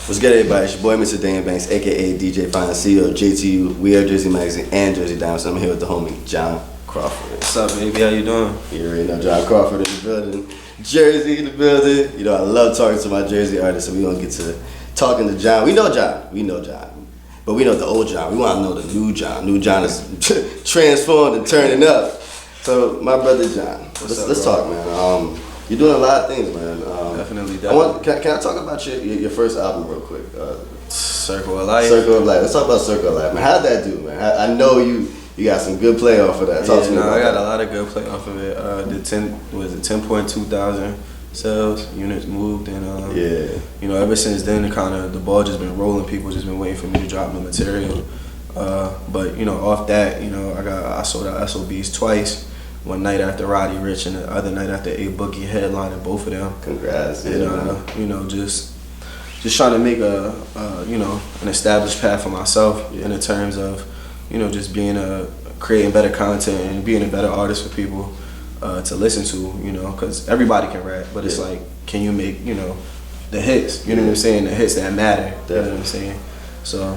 What's good, everybody? It's your boy, Mr. Dan Banks, aka DJ Fine, CEO of JTU. We are Jersey Magazine and Jersey Down. So I'm here with the homie Jon Crawford. What's up, baby? How you doing? You already know Jon Crawford in the building, Jersey in the building. You know I love talking to my Jersey artists, so we gonna get to talking to Jon. We know Jon, but we know the old Jon. We want to know the new Jon. New Jon is transformed and turning up. So my brother Jon, let's talk, man. You're doing a lot of things, man. Definitely. Can I talk about your first album real quick? Circle of Life. Circle of Life. Let's talk about Circle of Life, man. How'd that do, man? I know you got some good play off of that. Talk to me about I got that. a lot of good play off of it. The 10.2 thousand sales units moved, and you know, ever since then, the ball just been rolling. People just been waiting for me to drop new material. But you know, off that, you know, I sold out SOBs twice. One night after Roddy Ricch and the other night after A Boogie headlining both of them. Congrats. And you know, just trying to make an established path for myself in the terms of, you know, just creating better content and being a better artist for people to listen to, you know, because everybody can rap, but it's like, can you make, you know, the hits, you know what I'm saying, the hits that matter, you know what I'm saying? So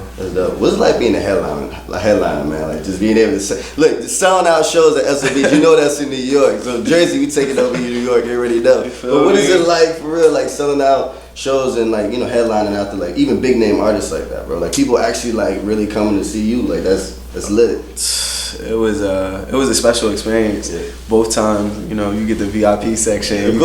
what's it like being a headliner, man? Like just being able to say, look, the selling out shows at SOBs, you know that's in New York. So Jersey, we take it over in New York, you already know. But what is it like for real, like selling out shows and like, you know, headlining out to like even big name artists like that, bro? Like people actually like really coming to see you, like that's lit. It was a special experience. Both times, you know, you get the VIP section, you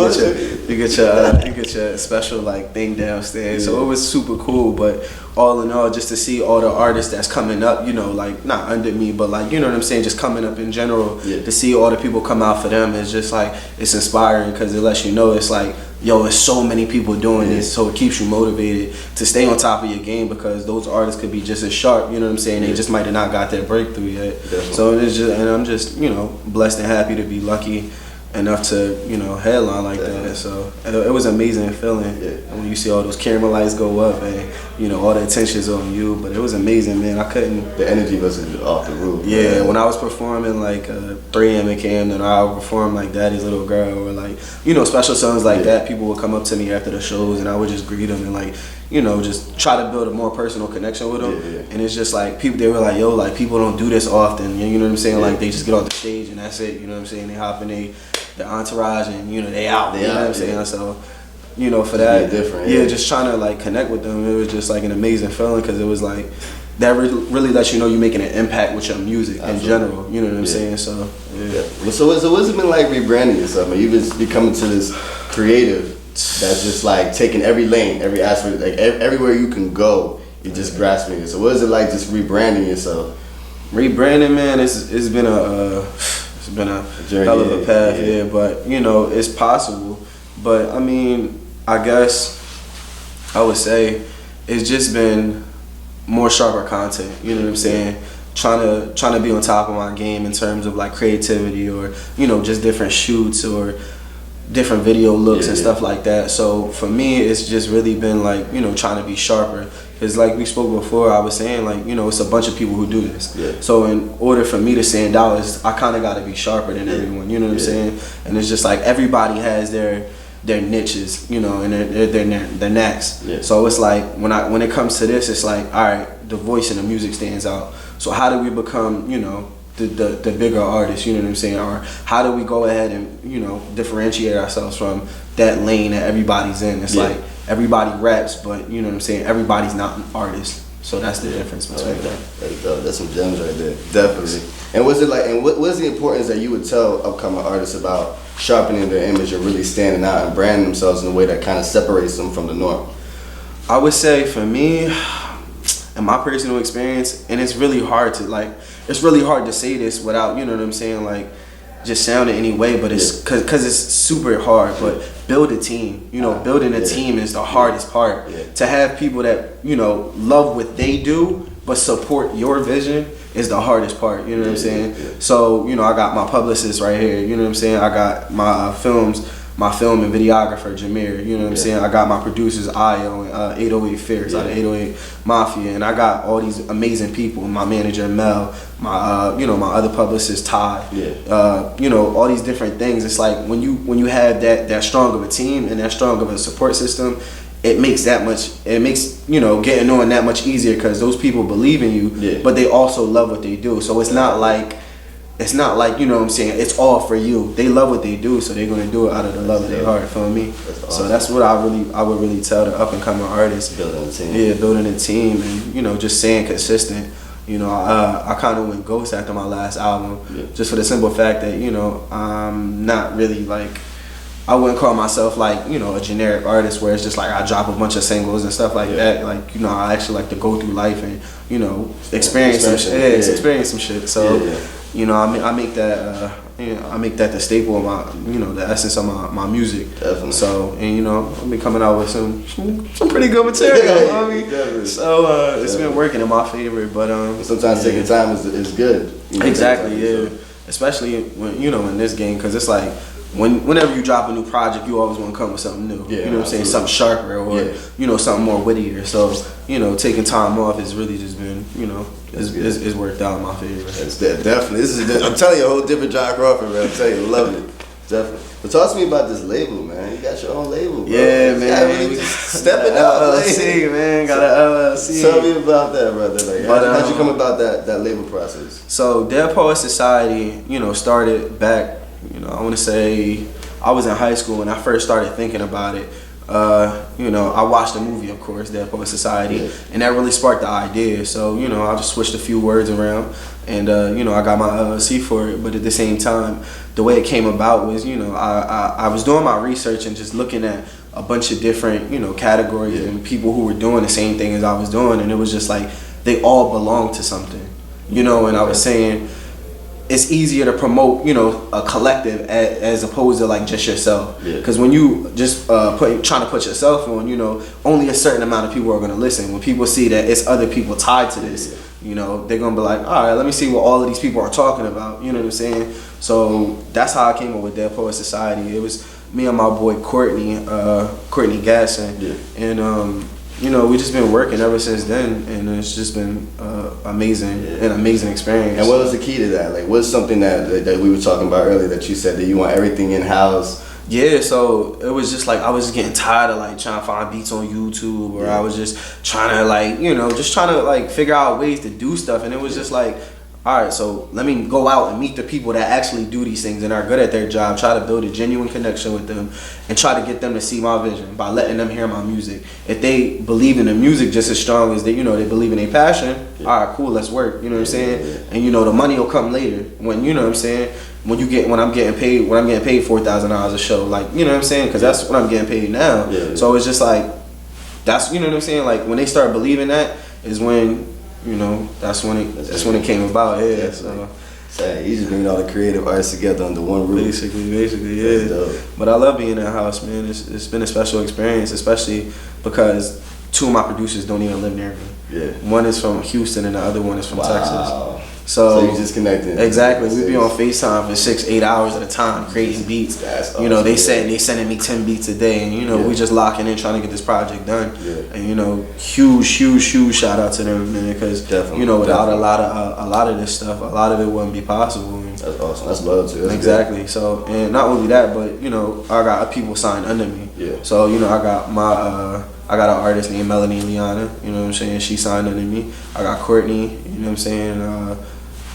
get your special like thing downstairs. So it was super cool. But all in all, just to see all the artists that's coming up, you know, like not under me, but like, you know what I'm saying, just coming up in general. To see all the people come out for them is just like, it's inspiring because it lets you know it's like, yo, there's so many people doing this, so it keeps you motivated to stay on top of your game because those artists could be just as sharp, you know what I'm saying? They just might have not got their breakthrough yet. Definitely. So it's just, and I'm just, you know, blessed and happy to be lucky enough to, you know, headline like that. So it was an amazing feeling. And when you see all those camera lights go up and, you know, all the attention's on you, but it was amazing, man. I couldn't. The energy was off the roof. Yeah, when I was performing like 3 a.m. in Camden, I would perform like Daddy's Little Girl or like, you know, special songs like that. People would come up to me after the shows and I would just greet them and like, you know, just try to build a more personal connection with them. And it's just like, people, they were like, yo, like people don't do this often. You know what I'm saying? Like they just get off the stage and that's it. You know what I'm saying? They hop in the entourage and, you know, they out. You know what I'm saying? So, you know, for that, just trying to like connect with them, it was just like an amazing feeling because it was like, that really lets you know you're making an impact with your music in general. You know what I'm saying? So, So what's it been like rebranding yourself? Man, you've been becoming to this creative that's just like taking every lane, every aspect, like everywhere you can go, you're just grasping it. So what is it like just rebranding yourself? Rebranding, man, it's been a journey, hell of a path, but you know, it's possible. But I mean, I guess I would say it's just been more sharper content, you know what I'm saying? Trying to be on top of my game in terms of like creativity or, you know, just different shoots or different video looks and stuff like that. So for me, it's just really been like, you know, trying to be sharper. Because like we spoke before, I was saying like, you know, it's a bunch of people who do this. So in order for me to stand out, I kind of got to be sharper than everyone, you know what I'm saying? And it's just like everybody has their niches, you know, and their knacks. So it's like when it comes to this, it's like, all right, the voice and the music stands out. So how do we become, you know, the bigger artists, you know what I'm saying? Or how do we go ahead and, you know, differentiate ourselves from that lane that everybody's in? It's like everybody raps, but you know what I'm saying? Everybody's not an artist. So that's the difference between that. That's some gems right there, definitely. And what's it like? And what's the importance that you would tell upcoming artists about sharpening their image and really standing out and branding themselves in a way that kind of separates them from the norm? I would say for me, in my personal experience, and it's really hard to say this without, you know what I'm saying, like just sounding any way, but it's because it's super hard. But build a team, you know, building a team is the hardest part. To have people that, you know, love what they do but support your vision is the hardest part, you know what I'm saying? So, you know, I got my publicist right here, you know what I'm saying? I got my my film and videographer, Jameer, you know what I'm saying? I got my producers, Ayo and 808 Fierce out of 808 Mafia, and I got all these amazing people, my manager, Mel, my you know, my other publicist, Ty, you know, all these different things. It's like when you have that strong of a team and that strong of a support system, it makes getting on that much easier because those people believe in you, but they also love what they do. So it's not like, you know what I'm saying, it's all for you. They love what they do, so they're gonna do it out of the love of their heart, feel me? Awesome. So that's what I would really tell the up and coming artists. Building a team. Yeah, building a team, and you know, just staying consistent. You know, I kind of went ghost after my last album, just for the simple fact that, you know, I'm not really like, I wouldn't call myself like, you know, a generic artist where it's just like I drop a bunch of singles and stuff like that. Like, you know, I actually like to go through life and, you know, experience some shit. Experience some shit. So, you know, I make that I make that the staple of my, you know, the essence of my music. Definitely. So, and you know, I'll be coming out with some pretty good material. You know what I mean? Definitely. So it's been working in my favor, but sometimes taking time is good. You know, exactly, yeah. Especially when, you know, in this game, because it's like whenever you drop a new project, you always want to come with something new. You know what I'm saying? Something sharper or you know, something more wittier. So, you know, taking time off has really just been, you know, it's worked out in my favor. It's definitely. I'm telling you, a whole different Jon Crawford, man. I'm telling you, love it. Definitely. But talk to me about this label, man. You got your own label, bro. Yeah, man. Really stepping up, LLC, man. Got an LLC. Tell me about that, brother. Like, how'd you come about that label process? So, Dead Poet Society, you know, started back, you know, I want to say I was in high school when I first started thinking about it. You know, I watched the movie, of course, Dead Poet Society, and that really sparked the idea. So, you know, I just switched a few words around, and you know, I got my LLC for it. But at the same time, the way it came about was, you know, I was doing my research and just looking at a bunch of different, you know, categories and people who were doing the same thing as I was doing, and it was just like they all belonged to something, you know. And I was saying, it's easier to promote, you know, a collective as opposed to like just yourself. Because when you just trying to put yourself on, you know, only a certain amount of people are gonna listen. When people see that it's other people tied to this, you know, they're gonna be like, all right, let me see what all of these people are talking about. You know what I'm saying? So that's how I came up with Dead Poet Society. It was me and my boy Courtney Gasson, and you know, we just been working ever since then, and it's just been amazing, an amazing experience. And what was the key to that? Like, what's something that we were talking about earlier that you said that you want everything in house? Yeah, so it was just like I was just getting tired of like trying to find beats on YouTube, or I was just trying to like, you know, just trying to like figure out ways to do stuff, and it was just like, all right, so let me go out and meet the people that actually do these things and are good at their job, try to build a genuine connection with them, and try to get them to see my vision by letting them hear my music. If they believe in the music just as strong as they, you know, they believe in their passion, all right, cool, let's work. You know what I'm saying? And you know, the money will come later when, you know what I'm saying, when I'm getting paid $4,000 a show, like, you know what I'm saying? Because that's what I'm getting paid now. So it's just like, that's, you know what I'm saying? Like, when they start believing that is when, you know, that's when it came about. Yeah. So he's just bringing all the creative artists together under one roof. Basically, yeah. But I love being in that house, man. It's been a special experience, especially because two of my producers don't even live near me. One is from Houston and the other one is from Texas. So you just connected. Exactly. We be on FaceTime for 6-8 hours at a time, creating beats. That's you know, awesome. they sending me 10 beats a day, and you know, we just locking in trying to get this project done. And you know, huge shout out to them, man, because you know, without a lot of this stuff, a lot of it wouldn't be possible. That's awesome. That's loyalty. That's exactly. Good. So, and not only that, but you know, I got people signed under me. So you know, I got an artist named Melanie Liana. You know what I'm saying? She signed under me. I got Courtney. You know what I'm saying?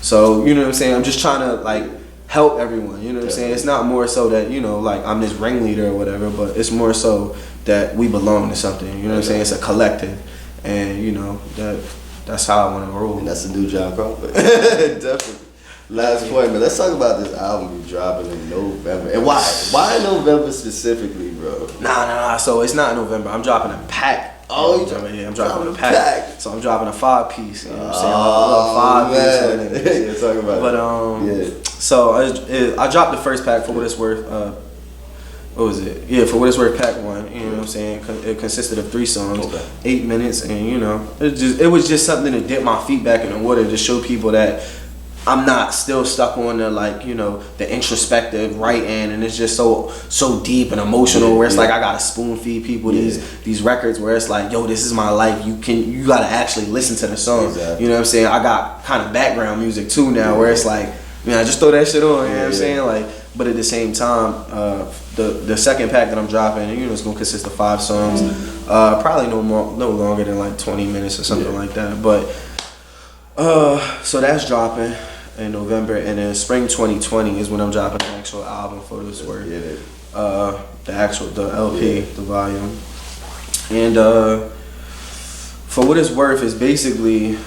So, you know what I'm saying? I'm just trying to, like, help everyone. You know what I'm saying? It's not more so that, you know, like, I'm this ringleader or whatever, but it's more so that we belong to something. You know what I'm saying? It's a collective. And, you know, that's how I want to roll. And that's the new Jon Crawford. Definitely. Last point, man. Let's talk about this album you dropping in November. And why? Why November specifically, bro? Nah. So, it's not November. I'm dropping a pack. Oh, I'm dropping a pack. So I'm dropping a 5-piece. You know what I'm saying? A little 5-piece. You're talking about it. So I dropped the first pack for what it's worth. What was it? Yeah, for what it's worth, pack 1. You know what I'm saying? It consisted of 3 songs, 8 minutes, and you know, it was just something to dip my feet back in the water to show people that I'm not still stuck on the, like, you know, the introspective writing, and it's just so deep and emotional where it's like I gotta spoon feed people these records where it's like, yo, this is my life. You gotta actually listen to the song. You know what I'm saying? I got kind of background music too now where it's like, man, I just throw that shit on. You know what I'm saying? Like, But at the same time, the second pack that I'm dropping, you know, it's gonna consist of 5 songs, probably no longer than like 20 minutes or something like that. But so that's dropping in November, and then spring 2020 is when I'm dropping the actual album for this work. The LP, the volume, and for what it's worth is basically, you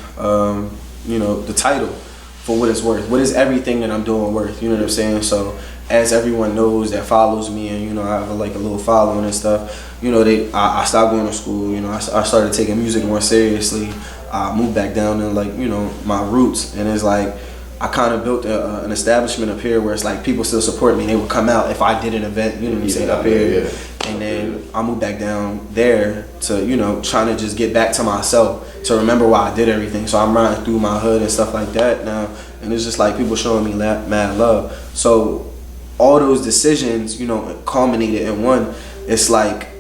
know, the title. For what it's worth, what is everything that I'm doing worth? You know what I'm saying? So as everyone knows that follows me, and you know, I have like a little following and stuff. You know, I stopped going to school. You know, I started taking music more seriously. I moved back down to like, you know, my roots, and it's like I kind of built an establishment up here where it's like people still support me. They would come out if I did an event, you know what I'm saying, up here. And then I moved back down there to, you know, trying to just get back to myself, to remember why I did everything. So I'm riding through my hood and stuff like that now, and it's just like people showing me mad love. So all those decisions, you know, culminated in one. It's like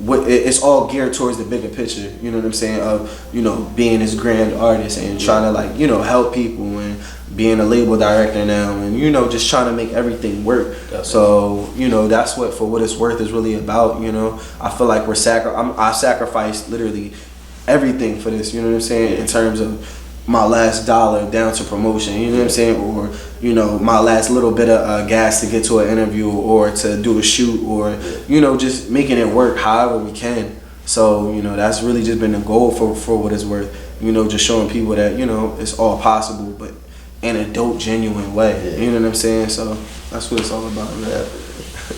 it's all geared towards the bigger picture, you know what I'm saying, of, you know, being this grand artist and trying to, like, you know, help people, and being a label director now, and, you know, just trying to make everything work. Definitely. So, you know, that's what For What It's Worth is really about, you know. I feel like I sacrificed literally everything for this, you know what I'm saying, in terms of my last dollar down to promotion, you know what I'm saying, or, you know, my last little bit of gas to get to an interview or to do a shoot, or, you know, just making it work however we can. So, you know, that's really just been the goal for What It's Worth, you know, just showing people that, you know, it's all possible, but in a dope, genuine way, you know what I'm saying. So that's what it's all about, man.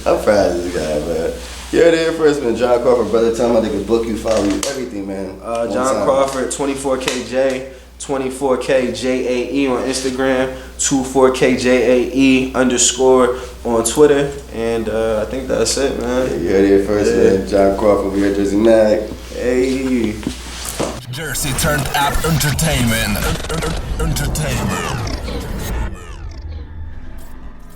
I'm proud of this guy, man. You heard it here first, man. Jon Crawford, brother. Tell them how they can book you, follow you, everything, man. Jon Crawford, 24KJ, 24KJAE on Instagram, 24KJAE _ on Twitter, and I think that's it, man. Yeah, you heard it here first, man. Jon Crawford, we here at Jersey Mag. Hey. Jersey Turned Up Entertainment. Entertainment.